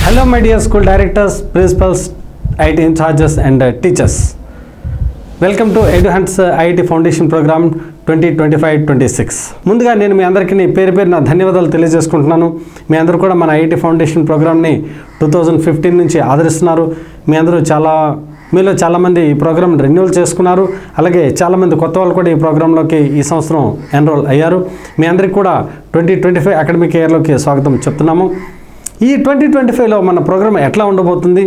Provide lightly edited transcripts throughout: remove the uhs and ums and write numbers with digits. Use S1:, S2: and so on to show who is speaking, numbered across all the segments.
S1: Hello my dear school directors, principals, IT in charges and teachers. Welcome to EduHunts IIT Foundation Program 2025-26. ముందుగా నేను మీ అందరికీ పేరున ధన్యవాదాలు తెలియజేసుకుంటున్నాను. మీ అందరూ కూడా మన IIT Foundation ప్రోగ్రామ్ని 2015 నుంచి ఆదరిస్తున్నారు. మీ అందరూ మీలో చాలామంది ఈ ప్రోగ్రామ్ రెన్యూవల్ చేసుకున్నారు. అలాగే చాలామంది కొత్త వాళ్ళు కూడా ఈ ప్రోగ్రాంలోకి ఈ సంవత్సరం ఎన్రోల్ అయ్యారు. మీ అందరికీ కూడా 2025 అకాడమిక్ ఇయర్లోకి స్వాగతం చెప్తున్నాము. ఈ 2025లో మన ప్రోగ్రామ్ ఎట్లా ఉండబోతుంది,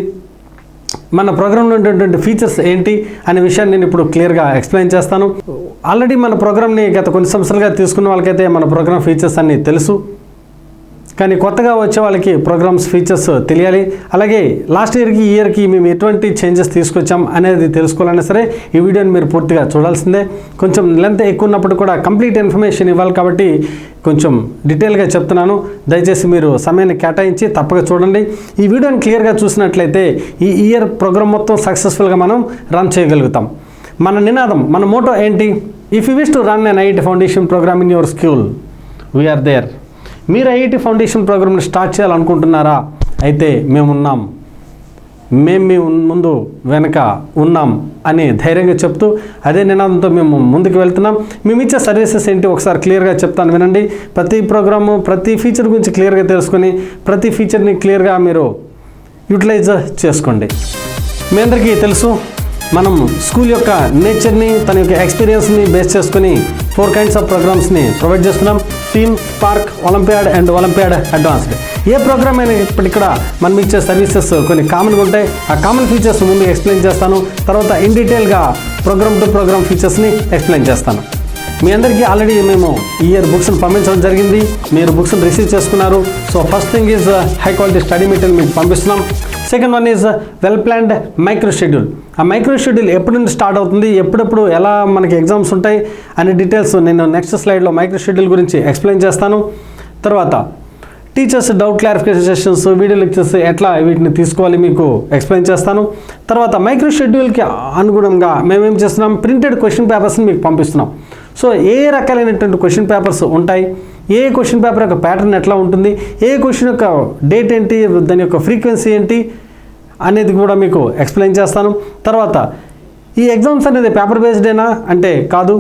S1: మన ప్రోగ్రాంలో ఉండేటువంటి ఫీచర్స్ ఏంటి అనే విషయాన్ని నేను ఇప్పుడు క్లియర్గా ఎక్స్ప్లెయిన్ చేస్తాను. ఆల్రెడీ మన ప్రోగ్రామ్ని గత కొన్ని సంవత్సరాలుగా తీసుకున్న వాళ్ళకైతే మన ప్రోగ్రామ్ ఫీచర్స్ అన్నీ తెలుసు. కానీ కొత్తగా వచ్చే వాళ్ళకి ప్రోగ్రామ్స్ ఫీచర్స్ తెలియాలి. అలాగే లాస్ట్ ఇయర్కి ఈ ఇయర్కి మేము ఎటువంటి చేంజెస్ తీసుకొచ్చాం అనేది తెలుసుకోవాలన్నా సరే ఈ వీడియోని మీరు పూర్తిగా చూడాల్సిందే. కొంచెం లెంత్ ఎక్కువ ఉన్నప్పుడు కూడా కంప్లీట్ ఇన్ఫర్మేషన్ ఇవ్వాలి కాబట్టి కొంచెం డీటెయిల్గా చెప్తున్నాను. దయచేసి మీరు సమయాన్ని కేటాయించి తప్పక చూడండి. ఈ వీడియోని క్లియర్గా చూసినట్లయితే ఈ ఇయర్ ప్రోగ్రామ్ మొత్తం సక్సెస్ఫుల్గా మనం రన్ చేయగలుగుతాం. మన నినాదం, మన మోటో ఏంటి? If you wish to run an IIT foundation program in your school, we're there. మీరు IIT ఫౌండేషన్ ప్రోగ్రామ్ని స్టార్ట్ చేయాలనుకుంటున్నారా? అయితే మేమున్నాం, మేము మీ ముందు వెనక ఉన్నాం అని ధైర్యంగా చెప్తూ అదే నినాదంతో మేము ముందుకు వెళ్తున్నాం. మేము ఇచ్చే సర్వీసెస్ ఏంటి ఒకసారి క్లియర్గా చెప్తాను, వినండి. ప్రతి ప్రోగ్రాము ప్రతి ఫీచర్ గురించి క్లియర్గా తెలుసుకొని ప్రతి ఫీచర్ని క్లియర్గా మీరు యూటిలైజ్ చేసుకోండి. మీ అందరికీ తెలుసు, మనం స్కూల్ యొక్క నేచర్ని, తన యొక్క ఎక్స్పీరియన్స్ని బేస్ చేసుకొని 4 kinds ఆఫ్ ప్రోగ్రామ్స్ని ప్రొవైడ్ చేస్తున్నాం. Theme, spark, olympiad and olympiad advanced. ఏ ప్రోగ్రామ్ అయినా ఇప్పటికి కూడా మనం ఇచ్చే సర్వీసెస్ కొన్ని కామన్గా ఉంటాయి. ఆ కామన్ ఫీచర్స్ ముందు ఎక్స్ప్లెయిన్ చేస్తాను, తర్వాత ఇన్ డీటెయిల్గా ప్రోగ్రామ్ టు ప్రోగ్రామ్ ఫీచర్స్ని ఎక్స్ప్లెయిన్ చేస్తాను. మీ అందరికీ ఆల్రెడీ మేము ఈ ఇయర్ బుక్స్ని పంపించడం జరిగింది. మీరు బుక్స్ని రిసీవ్ చేసుకున్నారు. So first thing is high quality study material మీకు పంపిస్తున్నాం. Second one is well planned micro schedule. ఆ మైక్రో షెడ్యూల్ ఎప్పటి నుంచి స్టార్ట్ అవుతుంది, ఎప్పుడెప్పుడు ఎలా మనకి ఎగ్జామ్స్ ఉంటాయి అనే డీటెయిల్స్ నేను నెక్స్ట్ స్లైడ్లో మైక్రో షెడ్యూల్ గురించి ఎక్స్ప్లెయిన్ చేస్తాను. తర్వాత teachers doubt clarification sessions, video lectures ఎట్లా వీటిని తీసుకోవాలి మీకు ఎక్స్ప్లెయిన్ చేస్తాను. తర్వాత మైక్రో షెడ్యూల్కి అనుగుణంగా మేమేం చేస్తున్నాం, ప్రింటెడ్ క్వశ్చన్ పేపర్స్ని మీకు పంపిస్తున్నాం. సో ఏ రకాలైనటువంటి క్వశ్చన్ పేపర్స్ ఉంటాయి, ఏ క్వశ్చన్ పేపర్ యొక్క ప్యాటర్న్ ఎట్లా ఉంటుంది, ఏ క్వశ్చన్ యొక్క డేట్ ఏంటి, దాని యొక్క ఫ్రీక్వెన్సీ ఏంటి అనేది కూడా మీకు ఎక్స్ప్లెయిన్ చేస్తాను. తర్వాత ఈ ఎగ్జామ్స్ అనేది పేపర్ బేస్డేనా అంటే కాదు,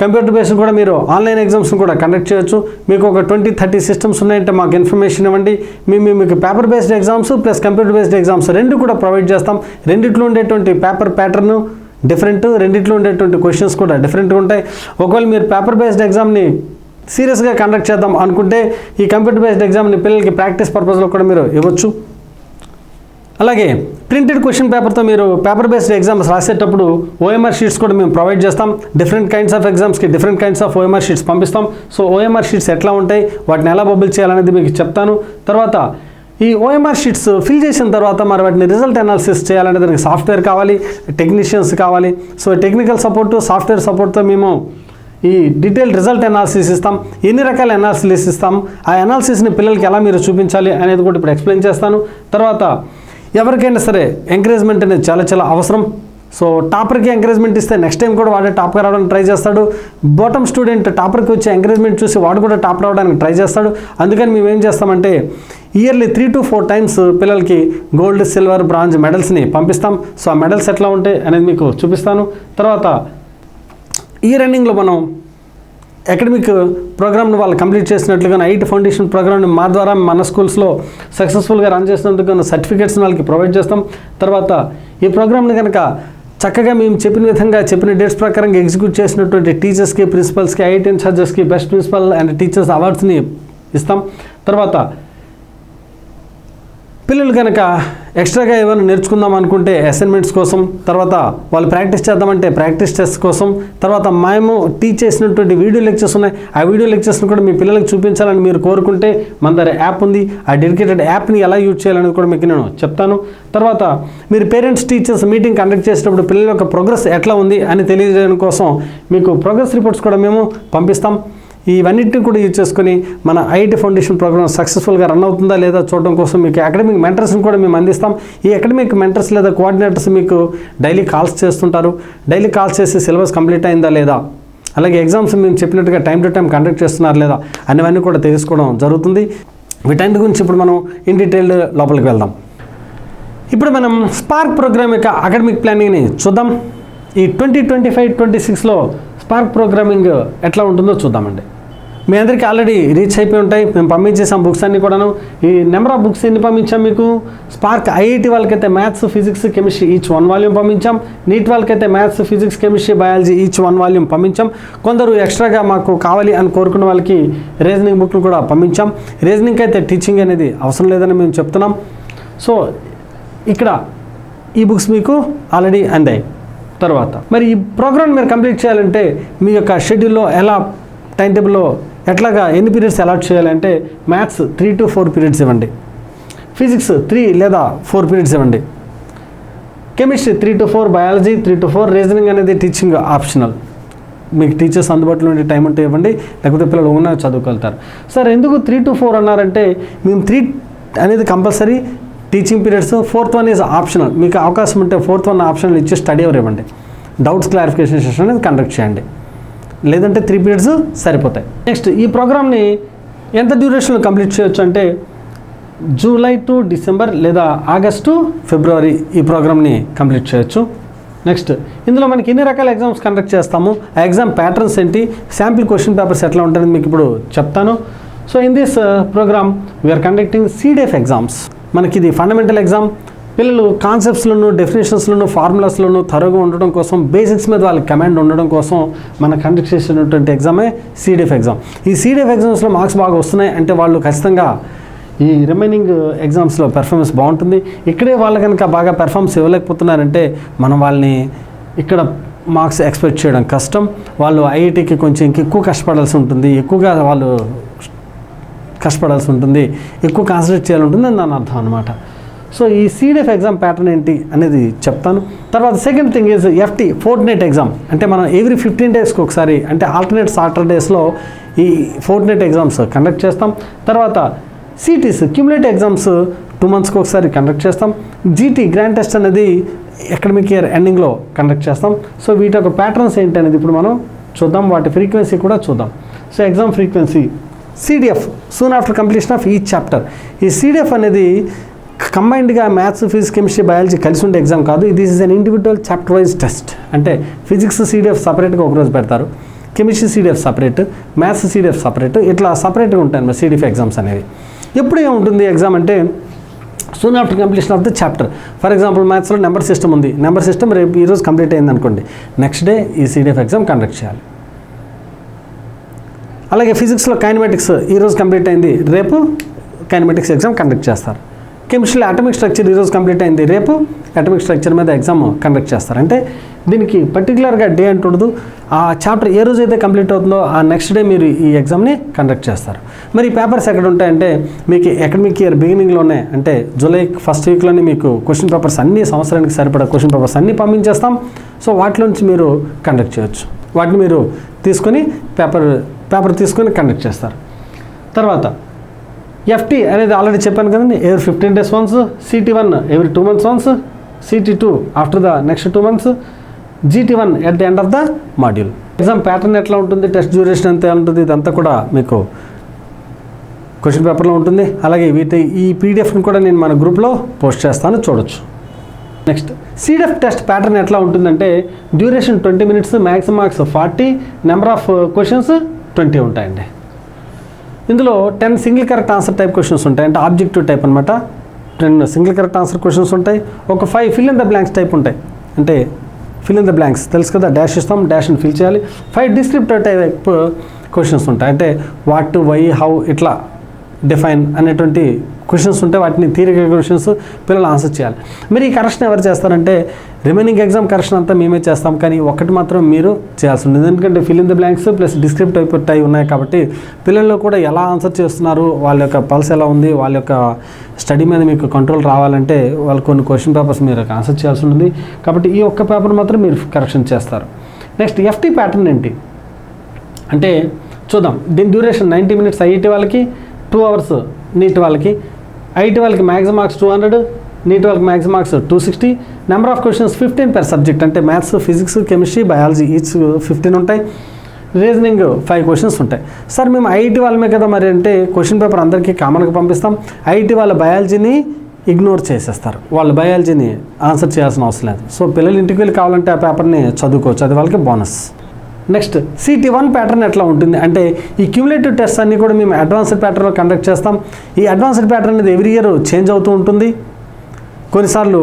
S1: కంప్యూటర్ బేస్డ్ కూడా మీరు ఆన్లైన్ ఎగ్జామ్స్ని కూడా కండక్ట్ చేయొచ్చు. మీకు ఒక 20-30 సిస్టమ్స్ ఉన్నాయంటే మాకు ఇన్ఫర్మేషన్ ఇవ్వండి. మీకు paper based exams plus computer based exams రెండు కూడా ప్రొవైడ్ చేస్తాం. రెండిట్లో ఉండేటువంటి పేపర్ ప్యాటర్న్ డిఫరెంట్, రెండిట్లో ఉండేటువంటి క్వశ్చన్స్ కూడా డిఫరెంట్గా ఉంటాయి. ఒకవేళ మీరు పేపర్ బేస్డ్ ఎగ్జామ్ని సీరియస్గా కండక్ట్ చేద్దాం అనుకుంటే ఈ కంప్యూటర్ బేస్డ్ ఎగ్జామ్ని పిల్లలకి ప్రాక్టీస్ పర్పస్లో కూడా మీరు ఇవ్వచ్చు. అలాగే ప్రింటెడ్ క్వశ్చన్ పేపర్తో మీరు పేపర్ బేస్డ్ ఎగ్జామ్స్ రాసేటప్పుడు OMR షీట్స్ కూడా మేము ప్రొవైడ్ చేస్తాం. డిఫరెంట్ కైండ్స్ ఆఫ్ ఎగ్జామ్స్కి different kinds of OMR sheets పంపిస్తాం. సో OMR షీట్స్ ఎట్లా ఉంటాయి, వాటిని ఎలా బబుల్ చేయాలనేది మీకు చెప్తాను. తర్వాత ఈ OMR షీట్స్ ఫిల్ చేసిన తర్వాత మరి వాటిని రిజల్ట్ అనాలిసిస్ చేయాలంటే దానికి సాఫ్ట్వేర్ కావాలి, టెక్నీషియన్స్ కావాలి. సో టెక్నికల్ సపోర్టు, సాఫ్ట్వేర్ సపోర్ట్తో మేము ఈ డీటెయిల్ రిజల్ట్ అనాలిసిస్ ఇస్తాం. ఎన్ని రకాల అనాలిసిస్ ఇస్తాం, ఆ అనాలిసిస్ని పిల్లలకి ఎలా మీరు చూపించాలి అనేది కూడా ఇప్పుడు ఎక్స్ప్లెయిన్ చేస్తాను. తర్వాత ఎవరికైనా సరే ఎంకరేజ్మెంట్ అనేది చాలా చాలా అవసరం. సో టాపర్కి ఎంకరేజ్మెంట్ ఇస్తే నెక్స్ట్ టైం కూడా వాడే టాప్గా రావడానికి ట్రై చేస్తాడు. బాటమ్ స్టూడెంట్ టాపర్కి వచ్చే ఎంకరేజ్మెంట్ చూసి వాడు కూడా టాప్ రావడానికి ట్రై చేస్తాడు. అందుకని మేము ఏం చేస్తామంటే ఇయర్లీ 3 to 4 times పిల్లలకి గోల్డ్, సిల్వర్, బ్రాంజ్ మెడల్స్ని పంపిస్తాం. సో ఆ మెడల్స్ ఎట్లా ఉంటాయి అనేది మీకు చూపిస్తాను. తర్వాత ఈ రన్నింగ్లో మనం అకాడమిక్ ప్రోగ్రామ్ని వాళ్ళు కంప్లీట్ చేసినట్లుగా IIT ఫౌండేషన్ ప్రోగ్రామ్ని మా ద్వారా మన స్కూల్స్లో సక్సెస్ఫుల్గా రన్ చేసినందుకు సర్టిఫికేట్స్ని వాళ్ళకి ప్రొవైడ్ చేస్తాం. తర్వాత ఈ ప్రోగ్రామ్ని కనుక చక్కగా మేము చెప్పిన విధంగా చెప్పిన డేట్స్ ప్రకారంగా ఎగ్జిక్యూట్ చేసినటువంటి టీచర్స్కి, ప్రిన్సిపల్స్కి, IIT ఇన్ఛార్జెస్కి బెస్ట్ ప్రిన్సిపల్ అండ్ టీచర్స్ అవార్డ్స్ని ఇస్తాం. తర్వాత పిల్లలు కనుక ఎక్స్ట్రాగా ఏమైనా నేర్చుకుందాం అనుకుంటే అసైన్మెంట్స్ కోసం, తర్వాత వాళ్ళు ప్రాక్టీస్ చేద్దామంటే ప్రాక్టీస్ టెస్ట్ కోసం, తర్వాత మేము టీచ్ చేసినటువంటి వీడియో లెక్చర్స్ ఉన్నాయి. ఆ వీడియో లెక్చర్స్ని కూడా మీ పిల్లలకు చూపించాలని మీరు కోరుకుంటే మన దగ్గర యాప్ ఉంది. ఆ డెడికేటెడ్ యాప్ని ఎలా యూజ్ చేయాలని కూడా మీకు నేను చెప్తాను. తర్వాత మీరు పేరెంట్స్ టీచర్స్ మీటింగ్ కండక్ట్ చేసినప్పుడు పిల్లల యొక్క ప్రోగ్రెస్ ఎట్లా ఉంది అని తెలియజేయడం కోసం మీకు ప్రోగ్రెస్ రిపోర్ట్స్ కూడా మేము పంపిస్తాం. ఇవన్నిటిని కూడా యూజ్ చేసుకొని మన IIT ఫౌండేషన్ ప్రోగ్రామ్ సక్సెస్ఫుల్గా రన్ అవుతుందా లేదా చూడడం కోసం మీకు అకాడమిక్ మెంటర్స్ని కూడా మేము అందిస్తాం. ఈ అకాడమిక్ మెంటర్స్ లేదా కోఆర్డినేటర్స్ మీకు డైలీ కాల్స్ చేస్తుంటారు. డైలీ కాల్స్ చేసి సిలబస్ కంప్లీట్ అయిందా లేదా, అలాగే ఎగ్జామ్స్ మేము చెప్పినట్టుగా టైం టు టైం కండక్ట్ చేస్తున్నారు లేదా అనేవన్నీ కూడా తెలుసుకోవడం జరుగుతుంది. వీటన్నిటి గురించి ఇప్పుడు మనం ఇన్ డీటెయిల్డ్ లోపలికి వెళ్దాం. ఇప్పుడు మనం స్పార్క్ ప్రోగ్రామ్ యొక్క అకాడమిక్ ప్లానింగ్ని చూద్దాం. ఈ 2025-26లో స్పార్క్ ప్రోగ్రామింగ్ ఎట్లా ఉంటుందో చూద్దామండి. మీ అందరికీ ఆల్రెడీ రీచ్ అయిపోయి ఉంటాయి. మేము పంపించేసాం బుక్స్ అన్నీ కూడాను. ఈ నెంబర్ ఆఫ్ బుక్స్ ఎన్ని పంపించాం మీకు? స్పార్క్ ఐఐటి వాళ్ళకైతే maths, physics, chemistry each 1 volume పంపించాం. నీట్ వాళ్ళకైతే maths, physics, chemistry, biology each 1 volume పంపించాం. కొందరు ఎక్స్ట్రాగా మాకు కావాలి అని కోరుకున్న వాళ్ళకి రీజనింగ్ బుక్లు కూడా పంపించాం. రీజనింగ్కి అయితే టీచింగ్ అనేది అవసరం లేదని మేము చెప్తున్నాం. సో ఇక్కడ ఈ బుక్స్ మీకు ఆల్రెడీ అందాయి. తర్వాత మరి ఈ ప్రోగ్రామ్ మీరు కంప్లీట్ చేయాలంటే మీ యొక్క షెడ్యూల్లో ఎలా, టైం టేబుల్లో ఎట్లాగా ఎన్ని పీరియడ్స్ అలాట్ చేయాలంటే మ్యాథ్స్ 3 to 4 పీరియడ్స్ ఇవ్వండి, ఫిజిక్స్ 3 లేదా 4 పీరియడ్స్ ఇవ్వండి, chemistry 3 to 4, biology 3 to 4, reasoning అనేది టీచింగ్ ఆప్షనల్. మీకు టీచర్స్ అందుబాటులో ఉండే టైం ఉంటే ఇవ్వండి, లేకపోతే పిల్లలు ఉన్న చదువుకెళ్తారు. సార్ ఎందుకు 3 to 4 అన్నారంటే మేము 3 అనేది compulsory teaching periods, 4th one is optional. మీకు అవకాశం ఉంటే 4th one ఆప్షనల్ ఇచ్చి స్టడీ అవర్ ఇవ్వండి, డౌట్స్ క్లారిఫికేషన్ సెషన్ అనేది కండక్ట్ చేయండి. లేదంటే 3 పీరియడ్స్ సరిపోతాయి. నెక్స్ట్ ఈ ప్రోగ్రామ్ని ఎంత డ్యూరేషన్లో కంప్లీట్ చేయొచ్చు అంటే జూలై టు డిసెంబర్ లేదా ఆగస్ట్ టు ఫిబ్రవరి ఈ ప్రోగ్రామ్ని కంప్లీట్ చేయొచ్చు. నెక్స్ట్ ఇందులో మనకి ఎన్ని రకాల ఎగ్జామ్స్ కండక్ట్ చేస్తాము, ఆ ఎగ్జామ్ ప్యాటర్న్స్ ఏంటి, శాంపిల్ క్వశ్చన్ పేపర్స్ ఎట్లా ఉంటుందని మీకు ఇప్పుడు చెప్తాను. So in this program we're conducting CDF exams. మనకి ఇది ఫండమెంటల్ ఎగ్జామ్. పిల్లలు కాన్సెప్ట్స్లోను, డెఫినేషన్స్లోను, ఫార్ములాస్లోను త్వరగా ఉండడం కోసం, బేసిక్స్ మీద వాళ్ళకి కమాండ్ ఉండడం కోసం మనం కండక్ట్ చేసినటువంటి ఎగ్జామే CDF ఎగ్జామ్. ఈ CDF ఎగ్జామ్స్లో మార్క్స్ బాగా వస్తున్నాయి అంటే వాళ్ళు ఖచ్చితంగా ఈ రిమైనింగ్ ఎగ్జామ్స్లో పెర్ఫార్మెన్స్ బాగుంటుంది. ఇక్కడే వాళ్ళు కనుక బాగా పెర్ఫార్మెన్స్ ఇవ్వలేకపోతున్నారంటే మనం వాళ్ళని ఇక్కడ మార్క్స్ ఎక్స్పెక్ట్ చేయడం కష్టం. వాళ్ళు ఐఐటికి కొంచెం ఇంకెక్కువ కష్టపడాల్సి ఉంటుంది, ఎక్కువగా వాళ్ళు కష్టపడాల్సి ఉంటుంది, ఎక్కువ కాన్సన్ట్రేట్ చేయాలి ఉంటుంది అని దాని అర్థం అనమాట. సో ఈ CDF ఎగ్జామ్ ప్యాటర్న్ ఏంటి అనేది చెప్తాను. తర్వాత second thing is FT Fortnite exam. అంటే మనం ఎవ్రీ 15 డేస్కి ఒకసారి, అంటే ఆల్టర్నేట్ సాటర్డేస్లో ఈ ఫోర్ట్నైట్ ఎగ్జామ్స్ కండక్ట్ చేస్తాం. తర్వాత CTs క్యూములేటివ్ ఎగ్జామ్స్ 2 monthsకి ఒకసారి కండక్ట్ చేస్తాం. GT గ్రాండ్ టెస్ట్ అనేది అకాడమిక్ ఇయర్ ఎండింగ్లో కండక్ట్ చేస్తాం. సో వీటి యొక్క ప్యాటర్న్స్ ఏంటి అనేది ఇప్పుడు మనం చూద్దాం, వాటి ఫ్రీక్వెన్సీ కూడా చూద్దాం. So exam frequency CDF soon after completion of each chapter. ఈ CDF అనేది కంబైన్డ్గా మ్యాథ్స్, ఫిజిక్స్, కెమిస్ట్రీ, బయాలజీ కలిసి ఉండే ఎగ్జామ్ కాదు. This is an individual chapter wise test. అంటే ఫిజిక్స్ CDF సపరేట్గా ఒకరోజు పెడతారు, chemistry CDF separate, maths CDF separate, ఇట్లా సపరేట్గా ఉంటాయి మరి CDF ఎగ్జామ్స్ అనేవి. ఎప్పుడు ఏముంటుంది ఎగ్జామ్ అంటే soon after completion of the chapter. For example మ్యాథ్స్లో నెంబర్ సిస్టమ్ ఉంది, నెంబర్ సిస్టమ్ రేపు ఈరోజు కంప్లీట్ అయింది అనుకోండి, నెక్స్ట్ డే ఈ CDF ఎగ్జామ్ కండక్ట్ చేయాలి. అలాగే ఫిజిక్స్లో కైనమాటిక్స్ ఈరోజు కంప్లీట్ అయింది, రేపు కైనమాటిక్స్ ఎగ్జామ్ కండక్ట్ చేస్తారు. కెమిస్ట్రీలో అటామిక్ స్ట్రక్చర్ ఈరోజు కంప్లీట్ అయింది, రేపు అటామిక్ స్ట్రక్చర్ మీద ఎగ్జామ్ కండక్ట్ చేస్తారు. అంటే దీనికి పర్టికులర్గా డే అంటుండదు. ఆ చాప్టర్ ఏ రోజు అయితే కంప్లీట్ అవుతుందో ఆ నెక్స్ట్ డే మీరు ఈ ఎగ్జామ్ని కండక్ట్ చేస్తారు. మరి ఈ పేపర్స్ ఎక్కడ ఉంటాయంటే మీకు అకాడమిక్ ఇయర్ బిగినింగ్లోనే, అంటే జూలై ఫస్ట్ వీక్లోనే మీకు క్వశ్చన్ పేపర్స్ అన్ని, సంవత్సరానికి సరిపడా క్వశ్చన్ పేపర్స్ అన్నీ పంపించేస్తాం. సో వాటిలోంచి మీరు కండక్ట్ చేయొచ్చు. వాటిని మీరు తీసుకొని పేపర్ తీసుకొని కండక్ట్ చేస్తారు. తర్వాత FT అనేది ఆల్రెడీ చెప్పాను కదండి, every 15 days once, CT1 every 2 months once, CT2 after the next 2 months, GT1 at the end of the module. Exam pattern ఎట్లా ఉంటుంది, టెస్ట్ డ్యూరేషన్ ఎంత ఉంటుంది, ఇదంతా కూడా మీకు క్వశ్చన్ పేపర్లో ఉంటుంది. అలాగే ఈ PDFని కూడా నేను మన గ్రూప్లో పోస్ట్ చేస్తాను, చూడొచ్చు. నెక్స్ట్ CDF టెస్ట్ ప్యాటర్న్ ఎట్లా ఉంటుందంటే duration 20 minutes, maximum marks 40, number of questions 20 ఉంటాయండి. ఇందులో 10 single correct answer type questions ఉంటాయి, అంటే ఆబ్జెక్టివ్ టైప్ అనమాట. 10 సింగిల్ కరెక్ట్ ఆన్సర్ క్వశ్చన్స్ ఉంటాయి. ఒక 5 fill in the blanks type ఉంటాయి. అంటే ఫిల్ ఇన్ ద బ్లాంక్స్ తెలుసు కదా, డాష్ ఇస్తాం, డాష్ని ఫిల్ చేయాలి. 5 డిస్క్రిప్టివ్ టైప్ క్వశ్చన్స్ ఉంటాయి, అంటే వాట్, వై, హౌ, ఇట్లా డిఫైన్ అనేటువంటి క్వశ్చన్స్ ఉంటాయి. వాటిని థియరిటికల్ క్వశ్చన్స్ పిల్లలు ఆన్సర్ చేయాలి. మరి ఈ కరెక్షన్ ఎవరు చేస్తారంటే రిమైనింగ్ ఎగ్జామ్ కరెక్షన్ అంతా మేమే చేస్తాం, కానీ ఒకటి మాత్రం మీరు చేయాల్సి ఉంటుంది. ఎందుకంటే fill in the blanks plus descriptive type ఉన్నాయి కాబట్టి పిల్లల్లో కూడా ఎలా ఆన్సర్ చేస్తున్నారు, వాళ్ళ యొక్క పల్స్ ఎలా ఉంది, వాళ్ళ యొక్క స్టడీ మీద మీకు కంట్రోల్ రావాలంటే వాళ్ళు కొన్ని క్వశ్చన్ పేపర్స్ మీరు ఆన్సర్ చేయాల్సి ఉంటుంది. కాబట్టి ఈ ఒక్క పేపర్ మాత్రం మీరు కరెక్షన్ చేస్తారు. నెక్స్ట్ FT ప్యాటర్న్ ఏంటి అంటే చూద్దాం. దీని డ్యూరేషన్ 90 minutes ఐఐటి వాళ్ళకి, 2 hours నీట్ వాళ్ళకి. ఐఐటి వాళ్ళకి మ్యాక్సిమం మార్క్స్ 200, నీట్ వాళ్ళకి maximum marks 260. Number of questions 15 per subject, అంటే maths, physics, chemistry, biology each 15 ఉంటాయి. రీజనింగ్ 5 క్వశ్చన్స్ ఉంటాయి. సార్ మేము ఐఐటి వాళ్ళమే కదా మరి అంటే క్వశ్చన్ పేపర్ అందరికీ కామన్గా పంపిస్తాం. ఐఐటి వాళ్ళ బయాలజీని ఇగ్నోర్ చేసేస్తారు. వాళ్ళు బయాలజీని ఆన్సర్ చేయాల్సిన అవసరం లేదు. సో పిల్లలు ఇంటికి వెళ్ళి కావాలంటే ఆ పేపర్ని చదువుకోవచ్చు, అది వాళ్ళకి బోనస్. నెక్స్ట్ CT1 ప్యాటర్న్ ఎట్లా ఉంటుంది అంటే ఈ క్యూములేటివ్ టెస్ట్ అన్నీ కూడా మేము అడ్వాన్స్డ్ ప్యాటర్న్లో కండక్ట్ చేస్తాం. ఈ అడ్వాన్స్డ్ ప్యాటర్న్ అనేది ఎవ్రీ ఇయర్ చేంజ్ అవుతూ ఉంటుంది. కొన్నిసార్లు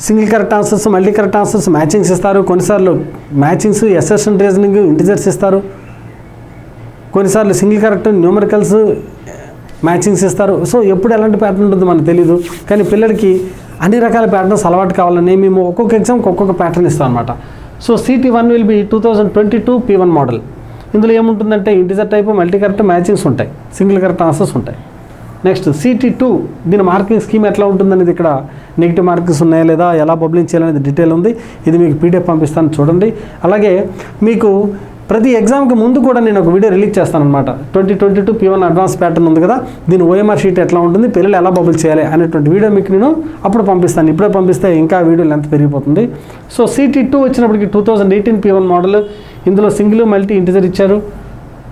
S1: single correct answers, multi correct answers matchings ఇస్తారు. కొన్నిసార్లు మ్యాచింగ్స్, అసెషన్ రీజనింగ్, ఇంటిజర్స్ ఇస్తారు. కొన్నిసార్లు సింగిల్ కరెక్ట్, న్యూమరికల్స్ మ్యాచింగ్స్ ఇస్తారు. సో ఎప్పుడు ఎలాంటి ప్యాటర్న్ ఉంటుందో మనకు తెలీదు. కానీ పిల్లలకి అన్ని రకాల ప్యాటర్న్స్ అలవాటు కావాలని మేము ఒక్కొక్క ఎగ్జామ్కి ఒక్కొక్క ప్యాటర్న్ ఇస్తాం అనమాట. So CT1 will be 2022 P1 model. ఇందులో ఏముంటుందంటే integer type, multi correct, matchings ఉంటాయి, సింగిల్ కరెక్ట్ ఆన్సర్స్ ఉంటాయి. నెక్స్ట్ CT2 దీని మార్కింగ్ స్కీమ్ ఎట్లా ఉంటుందనేది ఇక్కడ నెగిటివ్ మార్కింగ్స్ ఉన్నాయా లేదా, ఎలా బబ్లింగ్ చేయాలనేది డీటెయిల్ ఉంది. ఇది మీకు PDF పంపిస్తాను చూడండి. అలాగే మీకు ప్రతి ఎగ్జామ్కి ముందు కూడా నేను ఒక వీడియో రిలీజ్ చేస్తాను అనమాట. 2022 P1 అడ్వాన్స్ ప్యాటర్న్ ఉంది కదా, దీని OMR షీట్ ఎట్లా ఉంటుంది, పిల్లలు ఎలా బబుల్ చేయాలి అనేటువంటి వీడియో మీకు నేను అప్పుడు పంపిస్తాను. ఇప్పుడే పంపిస్తే ఇంకా వీడియో లెంత్ పెరిగిపోతుంది. సో CT2 వచ్చినప్పటికి 2018 P1 మోడల్. ఇందులో సింగిల్, మల్టీ, ఇంటిజర్ ఇచ్చారు.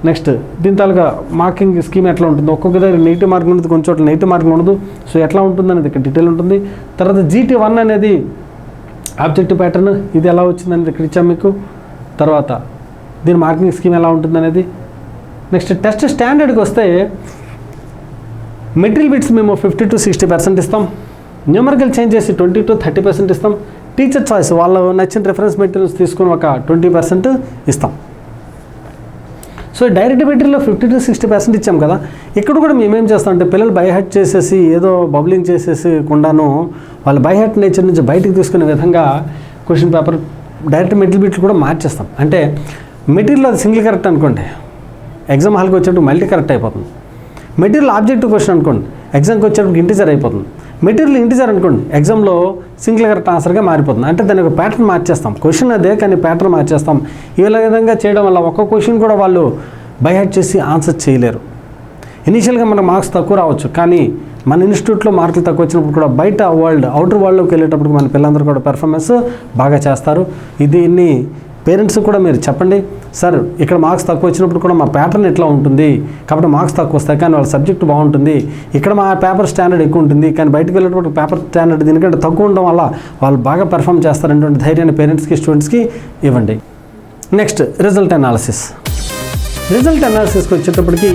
S1: నెక్స్ట్ దీని తాలూకా మార్కింగ్ స్కీమ్ ఎట్లా ఉంటుంది, ఒక్కొక్క దగ్గర నెగిటివ్ మార్కింగ్ ఉంటుంది, కొన్ని చోట్ల నెగిటివ్ మార్కింగ్ ఉండదు. సో ఎట్లా ఉంటుంది అనేది ఇక్కడ డీటెయిల్ ఉంటుంది. తర్వాత GT1 అనేది ఆబ్జెక్టివ్ ప్యాటర్న్, ఇది ఎలా వచ్చిందనేది ఇక్కడ ఇచ్చాం మీకు. తర్వాత దీని మార్కింగ్ స్కీమ్ ఎలా ఉంటుంది అనేది. నెక్స్ట్ టెస్ట్ స్టాండర్డ్కి వస్తే మెటీరియల్ బిట్స్ మేము 50 to 60% ఇస్తాం. న్యూమరికల్ చేంజ్ చేసి 20 to 30% ఇస్తాం. టీచర్ చాయిస్, వాళ్ళు నచ్చిన రిఫరెన్స్ మెటీరియల్స్ తీసుకుని ఒక 20% ఇస్తాం. సో డైరెక్ట్ మెటీరియల్లో 50 to 60% ఇచ్చాం కదా. ఇక్కడ కూడా మేమేం చేస్తామంటే పిల్లలు బైహార్ట్ చేసేసి ఏదో బబ్లింగ్ చేసేసి కుండాను వాళ్ళ బైహార్ట్ నేచర్ నుంచి బయటకు తీసుకునే విధంగా క్వశ్చన్ పేపర్ డైరెక్ట్ మెటీరియల్ బిట్లు కూడా మార్చేస్తాం. అంటే మెటీరియల్ అది సింగిల్ కరెక్ట్ అనుకోండి, ఎగ్జామ్ హాల్కి వచ్చేటప్పుడు మల్టీ కరెక్ట్ అయిపోతుంది. మెటీరియల్ ఆబ్జెక్టివ్ క్వశ్చన్ అనుకోండి, ఎగ్జామ్కి వచ్చేటప్పుడు ఇంటిజర్ అయిపోతుంది. మెటీరియల్ ఇంటిజర్ అనుకోండి, ఎగ్జామ్లో సింగిల్ కరెక్ట్ ఆన్సర్గా మారిపోతుంది. అంటే దాని ఒక ప్యాటర్న్ మార్చేస్తాం. క్వశ్చన్ అదే కానీ ప్యాటర్న్ మార్చేస్తాం. ఈ విధంగా చేయడం వల్ల ఒక్క క్వశ్చన్ కూడా వాళ్ళు బైహార్ట్ చేసి ఆన్సర్ చేయలేరు. ఇనీషియల్గా మనకు మార్క్స్ తక్కువ రావచ్చు, కానీ మన ఇన్స్టిట్యూట్లో మార్కులు తక్కువ వచ్చినప్పుడు కూడా బయట అవుటర్ వరల్డ్లోకి వెళ్ళేటప్పుడు మన పిల్లలందరూ కూడా పెర్ఫార్మెన్స్ బాగా చేస్తారు. దీన్ని పేరెంట్స్ కూడా మీరు చెప్పండి, సార్ ఇక్కడ మార్క్స్ తక్కువ వచ్చినప్పుడు కూడా మా ప్యాటర్న్ ఎట్లా ఉంటుంది కాబట్టి మార్క్స్ తక్కువ వస్తాయి, కానీ వాళ్ళ సబ్జెక్ట్ బాగుంటుంది. ఇక్కడ మా పేపర్ స్టాండర్డ్ ఎక్కువ ఉంటుంది, కానీ బయటకు వెళ్ళేటప్పుడు పేపర్ స్టాండర్డ్ దీనికంటే తక్కువ ఉండడం వల్ల వాళ్ళు బాగా పెర్ఫామ్ చేస్తారనేటువంటి ధైర్యాన్ని పేరెంట్స్కి, స్టూడెంట్స్కి ఇవ్వండి. Next result analysis. రిజల్ట్ అనాలిసిస్కి వచ్చేటప్పటికి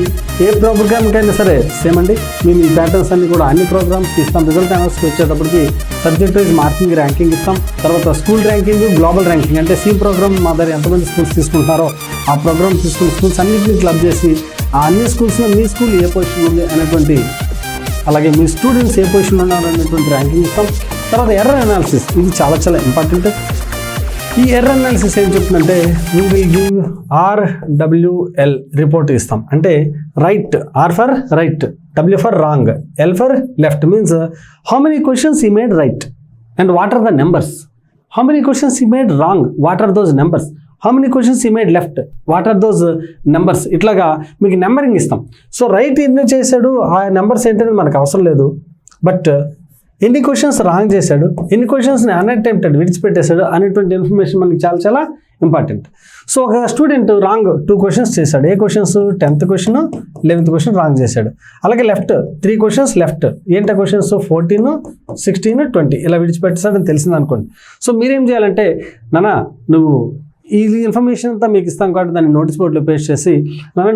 S1: ఏ ప్రోగ్రామ్కైనా సరే సేమ్ అండి. మేము ఈ ప్యాటర్న్స్ అన్ని కూడా అన్ని ప్రోగ్రామ్స్కి ఇస్తాం. రిజల్ట్ అనాలిసిస్కి వచ్చేటప్పటికి సబ్జెక్ట్ వైజ్ మార్కింగ్, ర్యాంకింగ్ ఇస్తాం. తర్వాత స్కూల్ ర్యాంకింగ్, గ్లోబల్ ర్యాంకింగ్, అంటే సీ ప్రోగ్రామ్ మా దగ్గర ఎంతమంది స్కూల్స్ తీసుకుంటారో ఆ ప్రోగ్రామ్ తీసుకున్న స్కూల్స్ అన్నింటినీ క్లబ్ చేసి ఆ అన్ని స్కూల్స్లో మీ స్కూల్ ఏ పొజిషన్ ఉంది అనేటువంటి, అలాగే మీ స్టూడెంట్స్ ఏ పొజిషన్లో ఉన్నారు అనేటువంటి ర్యాంకింగ్ ఇస్తాం. తర్వాత ఎర్రర్ అనాలిసిస్, ఇది చాలా చాలా ఇంపార్టెంట్. ఈ ఎర్రర్ అనాలిసిస్ ఏం చెప్తుందంటే we will give RWL report ఇస్తాం. అంటే right, R for right, W for wrong, L for left. Means how many questions he made right and what are the numbers. How many questions he made wrong, what are those numbers. How many questions he made left, what are those numbers. ఇట్లాగా మీకు numbering ఇస్తాం. So right ఎన్ని చేశాడు, ఆ numbers ఏంటనేది మనకు అవసరం లేదు. బట్ ఎన్ని క్వశ్చన్స్ రాంగ్ చేశాడు, ఎన్ని క్వశ్చన్స్ని అన్అటెంప్టెడ్ విడిచిపెట్టేశాడు అనేటువంటి ఇన్ఫర్మేషన్ మనకి చాలా చాలా ఇంపార్టెంట్. సో ఒక స్టూడెంట్ రాంగ్ 2 క్వశ్చన్స్ చేశాడు. ఏ questions, 10th question, 11th question wrong చేశాడు. అలాగే లెఫ్ట్ 3 క్వశ్చన్స్ లెఫ్ట్. ఏంటో క్వశ్చన్స్ 14, 16, 20 ఇలా విడిచిపెట్టేశాడని తెలిసింది అనుకోండి. సో మీరేం చేయాలంటే, నాన్న నువ్వు ఈ ఇన్ఫర్మేషన్ అంతా మీకు ఇస్తాం కాబట్టి దాన్ని నోటీస్ బోర్డులో పేస్ట్ చేసి,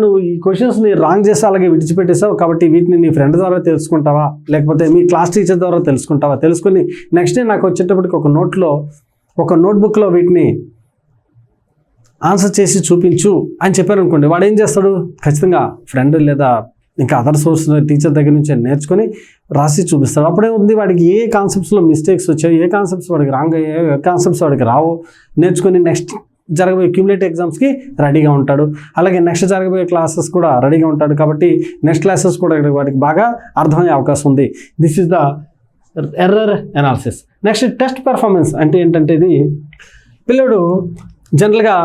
S1: నువ్వు ఈ క్వశ్చన్స్ని రాంగ్ చేసి అలాగే విడిచిపెట్టేసావు కాబట్టి వీటిని నీ ఫ్రెండ్ ద్వారా తెలుసుకుంటావా, లేకపోతే మీ క్లాస్ టీచర్ ద్వారా తెలుసుకుంటావా, తెలుసుకుని నెక్స్ట్ డే నాకు వచ్చేటప్పటికి ఒక నోట్బుక్లో వీటిని ఆన్సర్ చేసి చూపించు అని చెప్పారు అనుకోండి. వాడు ఏం చేస్తాడు, ఖచ్చితంగా ఫ్రెండ్ లేదా ఇంకా అదర్ సోర్స్ టీచర్ దగ్గర నుంచి నేర్చుకొని రాసి చూపిస్తాడు. అప్పుడే ఉంది వాడికి ఏ కాన్సెప్ట్స్లో మిస్టేక్స్ వచ్చాయో, ఏ కాన్సెప్ట్స్ వాడికి రాంగ్ అయ్యాయో, ఏ కాన్సెప్ట్స్ వాడికి రావో నేర్చుకొని నెక్స్ట్ జరగబోయే క్యూములేటివ్ ఎగ్జామ్స్కి రెడీగా ఉంటాడు. అలాగే నెక్స్ట్ జరగబోయే క్లాసెస్ కూడా రెడీగా ఉంటాడు. కాబట్టి నెక్స్ట్ క్లాసెస్ కూడా వాడికి బాగా అర్థమయ్యే అవకాశం ఉంది. This is the error analysis. Next test performance అంటే ఏంటంటే, ఇది పిల్లడు జనరల్గా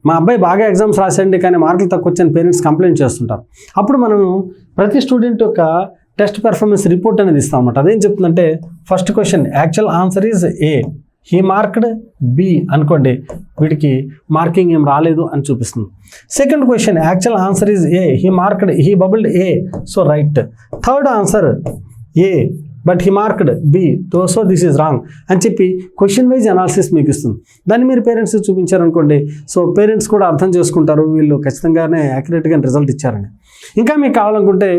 S1: మా అబ్బాయి బాగా ఎగ్జామ్స్ రాసండి కానీ మార్కులు తక్కువ వచ్చని పేరెంట్స్ కంప్లైంట్ చేస్తుంటారు. అప్పుడు మనం ప్రతి స్టూడెంట్ యొక్క టెస్ట్ పెర్ఫార్మెన్స్ రిపోర్ట్ అనేది ఇస్తాం అన్నమాట. అదేం చెప్తుందంటే, first question actual answer is A, he marked B అనుకోండి, వీడికి మార్కింగ్ ఏం రాలేదు అని చూపిస్తుంది. Second question actual answer is A, he bubbled A, so right. Third answer A, but he marked B, so this is wrong అని చెప్పి question wise analysis మీకు ఇస్తుంది. దాన్ని మీరు పేరెంట్స్ చూపించారనుకోండి, సో పేరెంట్స్ కూడా అర్థం చేసుకుంటారు వీళ్ళు ఖచ్చితంగానే యాక్యురేట్గా రిజల్ట్ ఇచ్చారని. ఇంకా మీకు కావాలనుకుంటే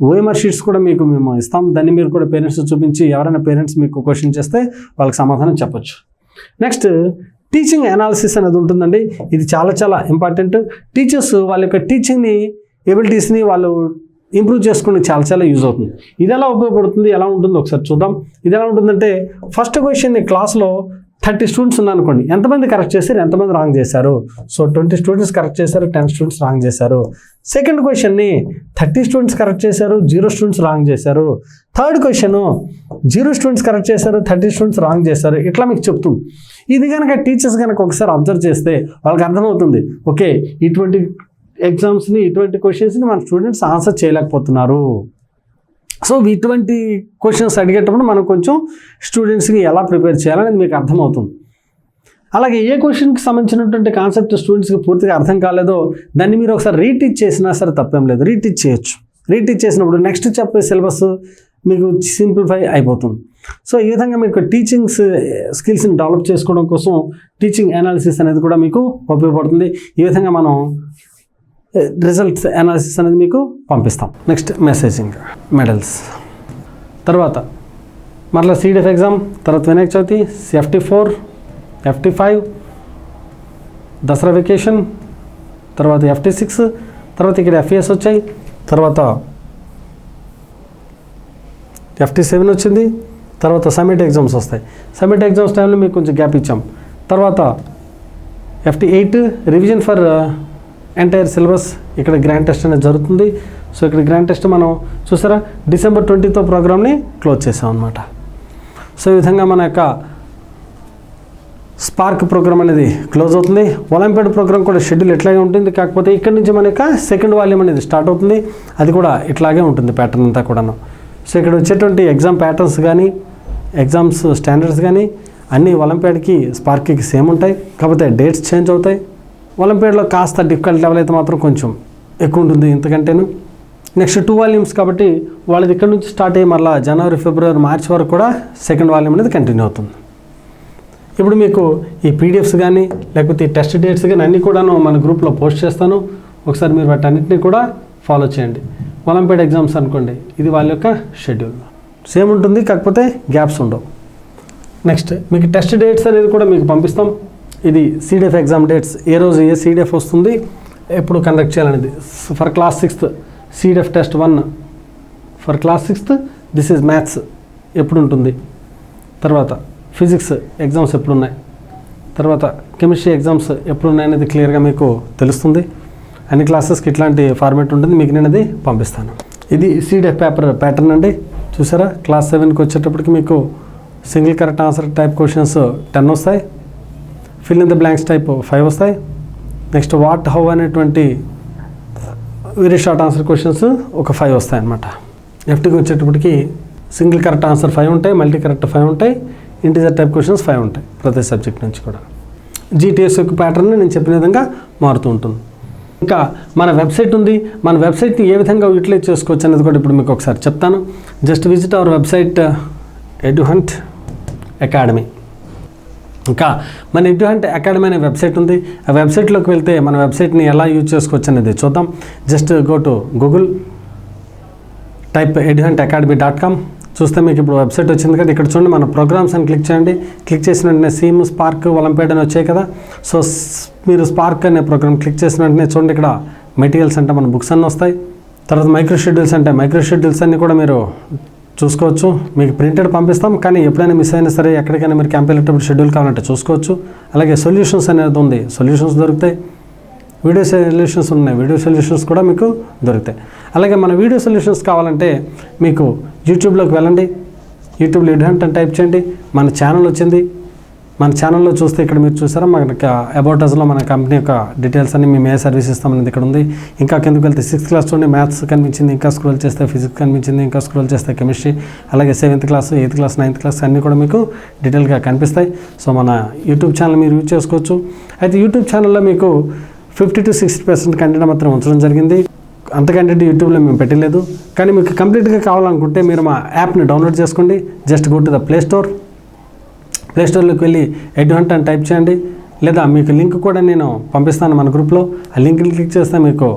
S1: ఓఎంఆర్ షీట్స్ కూడా మేము ఇస్తాం. దాన్ని మీరు కూడా పేరెంట్స్ చూపించి ఎవరైనా పేరెంట్స్ మీకు క్వశ్చన్ చేస్తే వాళ్ళకి సమాధానం చెప్పొచ్చు. నెక్స్ట్ టీచింగ్ అనాలిసిస్ అనేది ఉంటుందండి. ఇది చాలా చాలా ఇంపార్టెంట్. టీచర్స్ వాళ్ళ యొక్క టీచింగ్ని ఎబిలిటీస్ని వాళ్ళు ఇంప్రూవ్ చేసుకుని చాలా చాలా యూజ్ అవుతుంది. ఇది ఎలా ఉపయోగపడుతుంది, ఎలా ఉంటుందో ఒకసారి చూద్దాం. ఇది ఎలా ఉంటుందంటే ఫస్ట్ క్వశ్చన్ క్లాస్లో 30 స్టూడెంట్స్ ఉన్నారనుకోండి, ఎంతమంది కరెక్ట్ చేశారు, ఎంతమంది రాంగ్ చేశారు. సో 20 స్టూడెంట్స్ కరెక్ట్ చేశారు, 10 స్టూడెంట్స్ రాంగ్ చేశారు. సెకండ్ క్వశ్చన్ని 30 స్టూడెంట్స్ కరెక్ట్ చేశారు, 0 స్టూడెంట్స్ రాంగ్ చేశారు. థర్డ్ క్వశ్చన్ 0 స్టూడెంట్స్ కరెక్ట్ చేశారు, 30 స్టూడెంట్స్ రాంగ్ చేశారు. ఇట్లా మీకు చెప్తుంది. ఇది కనుక టీచర్స్ కనుక ఒకసారి అబ్జర్వ్ చేస్తే వాళ్ళకి అర్థమవుతుంది, ఓకే ఇటువంటి ఎగ్జామ్స్ని ఇటువంటి క్వశ్చన్స్ని మన స్టూడెంట్స్ ఆన్సర్ చేయలేకపోతున్నారు. సో ఇటువంటి క్వశ్చన్స్ అడిగేటప్పుడు మనం కొంచెం స్టూడెంట్స్కి ఎలా ప్రిపేర్ చేయాలనేది మీకు అర్థమవుతుంది. అలాగే ఏ క్వశ్చన్కి సంబంధించినటువంటి కాన్సెప్ట్ స్టూడెంట్స్కి పూర్తిగా అర్థం కాలేదో దాన్ని మీరు ఒకసారి రీటీచ్ చేసినా సరే తప్పేం లేదు, రీటీచ్ చేయొచ్చు. రీటీచ్ చేసినప్పుడు నెక్స్ట్ చెప్పే సిలబస్ మీకు సింప్లిఫై అయిపోతుంది. సో ఈ విధంగా మీకు టీచింగ్ స్కిల్స్ని డెవలప్ చేసుకోవడం కోసం టీచింగ్ అనాలిసిస్ అనేది కూడా మీకు ఉపయోగపడుతుంది. ఈ విధంగా మనం రిజల్ట్స్ అనాలిసిస్ అనేది మీకు పంపిస్తాం. నెక్స్ట్ మెసేజింగ్ మెడల్స్, తర్వాత మరలా CDF ఎగ్జామ్, తర్వాత Vinayaka Chavithi, FT4, FT5, Dasara vacation, తర్వాత FT6, తర్వాత ఇక్కడ FES వచ్చాయి, తర్వాత FT7 వచ్చింది, తర్వాత సబ్మిట్ ఎగ్జామ్స్ వస్తాయి. సబ్మిట్ ఎగ్జామ్స్ టైంలో మీకు కొంచెం గ్యాప్ ఇచ్చాం. తర్వాత FT8 revision for entire syllabus, ఇక్కడ గ్రాండ్ టెస్ట్ అనేది జరుగుతుంది. సో ఇక్కడ గ్రాండ్ టెస్ట్ మనం చూసారా December 20తో ప్రోగ్రామ్ని క్లోజ్ చేసాం అనమాట. సో ఈ విధంగా మన యొక్క స్పార్క్ ప్రోగ్రామ్ అనేది క్లోజ్ అవుతుంది. ఒలింపియాడ్ ప్రోగ్రామ్ కూడా షెడ్యూల్ ఇట్లాగే ఉంటుంది, కాకపోతే ఇక్కడ నుంచి మన యొక్క సెకండ్ వాల్యూమ్ అనేది స్టార్ట్ అవుతుంది. అది కూడా ఇట్లాగే ఉంటుంది ప్యాటర్న్ అంతా కూడాను. సో ఇక్కడ వచ్చేటువంటి ఎగ్జామ్ ప్యాటర్న్స్ కానీ ఎగ్జామ్స్ స్టాండర్డ్స్ కానీ అన్నీ ఒలింపియాడ్కి స్పార్క్కి సేమ్ ఉంటాయి, కాకపోతే డేట్స్ చేంజ్ అవుతాయి. ఒలింపియాడ్లో కాస్త డిఫికల్ట్ లెవెల్ అయితే మాత్రం కొంచెం ఎక్కువ ఉంటుంది ఇంతకంటేను. నెక్స్ట్ 2 వాల్యూమ్స్ కాబట్టి వాళ్ళది ఇక్కడ నుంచి స్టార్ట్ అయ్యి మళ్ళీ జనవరి, ఫిబ్రవరి, మార్చ్ వరకు కూడా సెకండ్ వాల్యూమ్ అనేది కంటిన్యూ అవుతుంది. ఇప్పుడు మీకు ఈ PDFs కానీ లేకపోతే ఈ టెస్ట్ డేట్స్ కానీ అన్నీ కూడాను మన గ్రూప్లో పోస్ట్ చేస్తాను. ఒకసారి మీరు వాటన్నిటిని కూడా ఫాలో చేయండి. ఒలింపియాడ్ ఎగ్జామ్స్ అనుకోండి, ఇది వాళ్ళ యొక్క షెడ్యూల్ సేమ్ ఉంటుంది, కాకపోతే గ్యాప్స్ ఉండవు. నెక్స్ట్ మీకు టెస్ట్ డేట్స్ అనేది కూడా మీకు పంపిస్తాం. ఇది CDF ఎగ్జామ్ డేట్స్, ఏ రోజు ఏ CDF వస్తుంది, ఎప్పుడు కండక్ట్ చేయాలనేది. For class 6th CDF test 1, for class 6th this is maths ఎప్పుడు ఉంటుంది, తర్వాత ఫిజిక్స్ ఎగ్జామ్స్ ఎప్పుడు ఉన్నాయి, తర్వాత కెమిస్ట్రీ ఎగ్జామ్స్ ఎప్పుడు ఉన్నాయనేది క్లియర్గా మీకు తెలుస్తుంది. అన్ని క్లాసెస్కి ఇట్లాంటి ఫార్మేట్ ఉంటుంది, మీకు నేను అది పంపిస్తాను. ఇది CDF పేపర్ ప్యాటర్న్ అండి. చూసారా క్లాస్ 7కి వచ్చేటప్పటికి మీకు single correct answer type questions 10 వస్తాయి, fill in the blanks type 5 వస్తాయి. నెక్స్ట్ వాట్ హౌ అనేటువంటి వెరీ షార్ట్ ఆన్సర్ క్వశ్చన్స్ ఒక 5 వస్తాయి అన్నమాట. FTకి వచ్చేటప్పటికి సింగిల్ కరెక్ట్ ఆన్సర్ 5 ఉంటాయి, మల్టీ కరెక్ట్ 5 ఉంటాయి, ఇంటిజర్ టైప్ క్వశ్చన్స్ 5 ఉంటాయి ప్రతి సబ్జెక్ట్ నుంచి కూడా. GTS యొక్క ప్యాటర్న్ నేను చెప్పిన విధంగా మారుతూ ఉంటుంది. ఇంకా మన వెబ్సైట్ ఉంది, మన వెబ్సైట్ని ఏ విధంగా యూటిలైజ్ చేసుకోవచ్చు అనేది కూడా ఇప్పుడు మీకు ఒకసారి చెప్తాను. Just visit our website Eduhunt academy. ఇంకా మన ఎడ్యుహంట్ అకాడమీ అనే వెబ్సైట్ ఉంది. ఆ వెబ్సైట్లోకి వెళ్తే మన వెబ్సైట్ని ఎలా యూజ్ చేసుకోవచ్చు అనేది చూద్దాం. Just go to Google, type eduhuntacademy.com. చూస్తే మీకు ఇప్పుడు వెబ్సైట్ వచ్చింది కదా, ఇక్కడ చూడండి మన ప్రోగ్రామ్స్ అని క్లిక్ చేయండి. క్లిక్ చేసిన వెంటనే సీమ్, స్పార్క్, ఒలింపియాడ్ అని వచ్చాయి కదా. సో మీరు స్పార్క్ అనే ప్రోగ్రామ్ క్లిక్ చేసిన వెంటనే చూడండి ఇక్కడ మెటీరియల్స్ అంటే మన బుక్స్ అన్నీ వస్తాయి. తర్వాత మైక్రో షెడ్యూల్స్ అంటే మైక్రో షెడ్యూల్స్ అన్నీ కూడా మీరు చూసుకోవచ్చు. మీకు ప్రింటెడ్ పంపిస్తాం, కానీ ఎప్పుడైనా మిస్ అయినా సరే ఎక్కడికైనా మీరు క్యాంప్ వెళ్ళేటప్పుడు షెడ్యూల్ కావాలంటే చూసుకోవచ్చు. అలాగే సొల్యూషన్స్ అనేది ఉంది, సొల్యూషన్స్ దొరుకుతాయి. వీడియో సొల్యూషన్స్ ఉన్నాయి, వీడియో సొల్యూషన్స్ కూడా మీకు దొరుకుతాయి. అలాగే మన వీడియో సొల్యూషన్స్ కావాలంటే మీకు యూట్యూబ్లోకి వెళ్ళండి, యూట్యూబ్లో ఎడ్యుహంట్ అని టైప్ చేయండి, మన ఛానల్ వచ్చింది. మన ఛానల్లో చూస్తే ఇక్కడ మీరు చూసారా మనకి అబౌట్ అస్లో మన కంపెనీ యొక్క డీటెయిల్స్ అన్ని మేము ఏ సర్వీస్ ఇస్తామనేది ఇక్కడ ఉంది. ఇంకా కిందకి వెళ్తే 6th క్లాస్ చూడండి మ్యాథ్స్ కనిపించింది, ఇంకా స్క్రోల్ చేస్తే ఫిజిక్స్ కనిపించింది, ఇంకా స్క్రోల్ చేస్తే కెమిస్ట్రీ, అలాగే 7th class, 8th class, 9th class అన్నీ కూడా మీకు డీటెయిల్గా కనిపిస్తాయి. సో మన యూట్యూబ్ ఛానల్ మీరు యూజ్ చేసుకోవచ్చు. అయితే యూట్యూబ్ ఛానల్లో మీకు 50 to 60% కంటెంట్ మాత్రం ఉంచడం జరిగింది. అంత కంటెంట్ యూట్యూబ్లో మేము పెట్టలేదు. కానీ మీకు కంప్లీట్గా కావాలనుకుంటే మీరు మా యాప్ని డౌన్లోడ్ చేసుకోండి. జస్ట్ గో టు ద ప్లేస్టోర్లోకి వెళ్ళి ఎడ్యుహంట్ అని టైప్ చేయండి. లేదా మీకు లింక్ కూడా నేను పంపిస్తాను మన గ్రూప్లో. ఆ లింక్ని క్లిక్ చేస్తే మీకు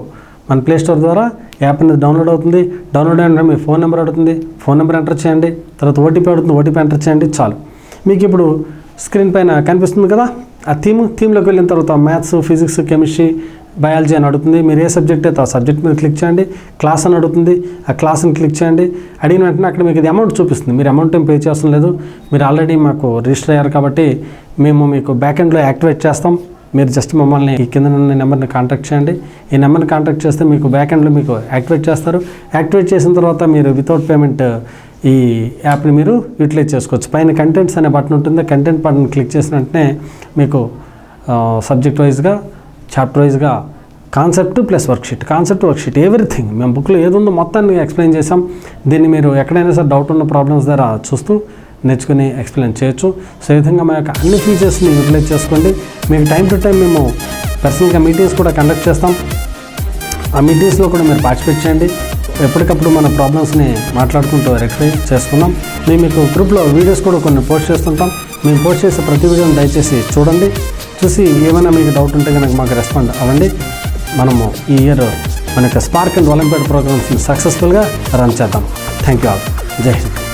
S1: మన ప్లేస్టోర్ ద్వారా యాప్ అనేది డౌన్లోడ్ అవుతుంది. డౌన్లోడ్ అయిన మీ ఫోన్ నెంబర్ అడుగుతుంది. ఫోన్ నెంబర్ ఎంటర్ చేయండి. తర్వాత ఓటీపీ అడుగుతుంది. ఓటీపీ ఎంటర్ చేయండి. చాలు. మీకు ఇప్పుడు స్క్రీన్ పైన కనిపిస్తుంది కదా ఆ థీమ్లోకి వెళ్ళిన తర్వాత మ్యాథ్స్, ఫిజిక్స్, కెమిస్ట్రీ, బయాలజీ అని అడుగుతుంది. మీరు ఏ సబ్జెక్ట్ అయితే ఆ సబ్జెక్ట్ మీద క్లిక్ చేయండి. క్లాస్ అని అడుగుతుంది. ఆ క్లాస్ని క్లిక్ చేయండి. అడిగిన వెంటనే అక్కడ మీకు ఇది అమౌంట్ చూపిస్తుంది. మీరు అమౌంట్ ఏం పే చేస్తాం లేదు. మీరు ఆల్రెడీ మాకు రిజిస్టర్ అయ్యారు కాబట్టి మేము మీకు బ్యాక్ ఎండ్లో యాక్టివేట్ చేస్తాం. మీరు జస్ట్ మమ్మల్ని ఈ కింద ఉన్న నెంబర్ని కాంటాక్ట్ చేయండి. ఈ నెంబర్ని కాంటాక్ట్ చేస్తే మీకు బ్యాక్ ఎండ్లో మీకు యాక్టివేట్ చేస్తారు. యాక్టివేట్ చేసిన తర్వాత మీరు వితౌట్ పేమెంట్ ఈ యాప్ని మీరు యూటిలైజ్ చేసుకోవచ్చు. పైన కంటెంట్స్ అనే బటన్ ఉంటుంది. కంటెంట్ బటన్ క్లిక్ చేసిన వెంటనే మీకు సబ్జెక్ట్ వైజ్గా, చాప్టర్ వైజ్గా కాన్సెప్ట్ ప్లస్ వర్క్షీట్ ఎవ్రీథింగ్ మేము బుక్లో ఏది ఉందో మొత్తాన్ని ఎక్స్ప్లెయిన్ చేసాం. దీన్ని మీరు ఎక్కడైనా సరే డౌట్ ఉన్న ప్రాబ్లమ్స్ ద్వారా చూస్తూ నేర్చుకుని ఎక్స్ప్లెయిన్ చేయొచ్చు. సో ఈ విధంగా మా యొక్క అన్ని ఫీచర్స్ని యూటిలైజ్ చేసుకోండి. మీకు టైం టు టైం మేము పర్సనల్గా మీటింగ్స్ కూడా కండక్ట్ చేస్తాం. ఆ మీటింగ్స్లో కూడా మీరు పార్టిసిపేట్ చేయండి. ఎప్పటికప్పుడు మన ప్రాబ్లమ్స్ని మాట్లాడుకుంటూ రెక్టిఫై చేసుకుందాం. మేము మీకు గ్రూప్లో వీడియోస్ కూడా కొన్ని పోస్ట్ చేస్తుంటాం. మేము పోస్ట్ చేసే ప్రతి వీడియోని దయచేసి చూడండి. చూసి ఏమైనా మీకు డౌట్ ఉంటే కనుక మాకు రెస్పాండ్ అవ్వండి. మనము ఈ ఇయర్ మన యొక్క స్పార్క్ అండ్ ఒలింపియాడ్ ప్రోగ్రామ్స్ని సక్సెస్ఫుల్గా రన్ చేద్దాం. Thank you all. జై హింద్.